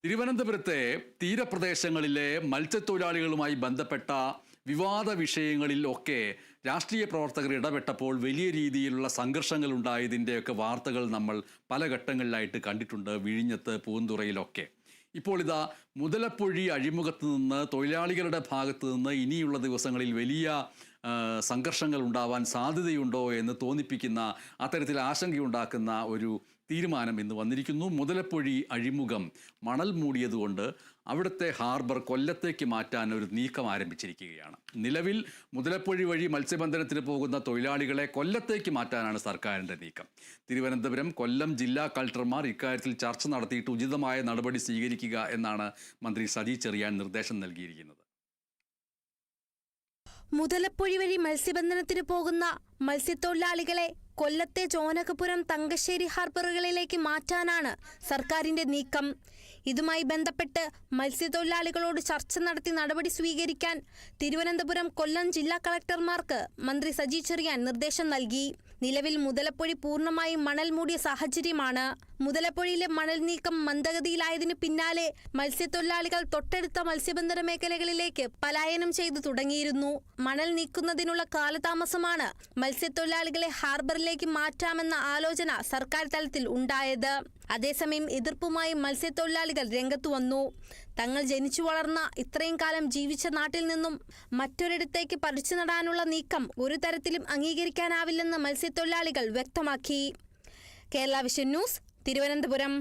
തിരുവനന്തപുരത്തെ തീരപ്രദേശങ്ങളിലെ മത്സ്യത്തൊഴിലാളികളുമായി ബന്ധപ്പെട്ട വിവാദ വിഷയങ്ങളിലൊക്കെ രാഷ്ട്രീയ പ്രവർത്തകർ ഇടപെട്ടപ്പോൾ വലിയ രീതിയിലുള്ള സംഘർഷങ്ങൾ ഉണ്ടായതിൻ്റെയൊക്കെ വാർത്തകൾ നമ്മൾ പല ഘട്ടങ്ങളിലായിട്ട് കണ്ടിട്ടുണ്ട്. വിഴിഞ്ഞത്ത്, പൂന്തുറയിലൊക്കെ. ഇപ്പോൾ ഇതാ മുതലപ്പൊഴി അഴിമുഖത്ത് നിന്ന് തൊഴിലാളികളുടെ ഭാഗത്ത് നിന്ന് ഇനിയുള്ള ദിവസങ്ങളിൽ വലിയ സംഘർഷങ്ങൾ ഉണ്ടാവാൻ സാധ്യതയുണ്ടോ എന്ന് തോന്നിപ്പിക്കുന്ന, അത്തരത്തിൽ ആശങ്കയുണ്ടാക്കുന്ന ഒരു തീരുമാനം ഇന്ന് വന്നിരിക്കുന്നു. മുതലപ്പൊഴി അഴിമുഖം മണൽ മൂടിയതുകൊണ്ട് അവിടുത്തെ ഹാർബർ കൊല്ലത്തേക്ക് മാറ്റാൻ ഒരു നീക്കം ആരംഭിച്ചിരിക്കുകയാണ്. നിലവിൽ മുതലപ്പൊഴി വഴി മത്സ്യബന്ധനത്തിന് പോകുന്ന തൊഴിലാളികളെ കൊല്ലത്തേക്ക് മാറ്റാനാണ് സർക്കാരിൻ്റെ നീക്കം. തിരുവനന്തപുരം, കൊല്ലം ജില്ലാ കളക്ടർമാർ ഇക്കാര്യത്തിൽ ചർച്ച നടത്തിയിട്ട് ഉചിതമായ നടപടി സ്വീകരിക്കുക എന്നാണ് മന്ത്രി സജി ചെറിയാൻ നിർദ്ദേശം നൽകിയിരിക്കുന്നത്. മുതലപ്പൊഴി വഴി മത്സ്യബന്ധനത്തിന് പോകുന്ന മത്സ്യത്തൊഴിലാളികളെ കൊല്ലത്തെ ചോനകപുരം, തങ്കശ്ശേരി ഹാർബറുകളിലേക്ക് മാറ്റാനാണ് സർക്കാരിന്റെ നീക്കം. ഇതുമായി ബന്ധപ്പെട്ട് മത്സ്യത്തൊഴിലാളികളോട് ചർച്ച നടത്തി നടപടി സ്വീകരിക്കാൻ തിരുവനന്തപുരം, കൊല്ലം ജില്ലാ കളക്ടർമാർക്ക് മന്ത്രി സജി ചെറിയാൻ നിർദ്ദേശം നൽകി. നിലവിൽ മുതലപ്പൊഴി പൂർണ്ണമായും മണൽ മൂടിയ സാഹചര്യമാണ്. മുതലപ്പൊഴിയിലെ മണൽ നീക്കം മന്ദഗതിയിലായതിനു പിന്നാലെ മത്സ്യത്തൊഴിലാളികൾ തൊട്ടടുത്ത മത്സ്യബന്ധന മേഖലകളിലേക്ക് പലായനം ചെയ്തു തുടങ്ങിയിരുന്നു. മണൽ നീക്കുന്നതിനുള്ള കാലതാമസമാണ് മത്സ്യത്തൊഴിലാളികളെ ഹാർബറിലേക്ക് മാറ്റാമെന്ന ആലോചന സർക്കാർ തലത്തിൽ ഉണ്ടായത്. അതേസമയം എതിർപ്പുമായി മത്സ്യത്തൊഴിലാളികൾ രംഗത്തു വന്നു. തങ്ങൾ ജനിച്ചു വളർന്ന, ഇത്രയും കാലം ജീവിച്ച നാട്ടിൽ നിന്നും മറ്റൊരിടത്തേക്ക് പറിച്ചു നടാനുള്ള നീക്കം ഒരു തരത്തിലും അംഗീകരിക്കാനാവില്ലെന്ന് മത്സ്യത്തൊഴിലാളികൾ വ്യക്തമാക്കി. Kerala vision news, Thiruvananthapuram.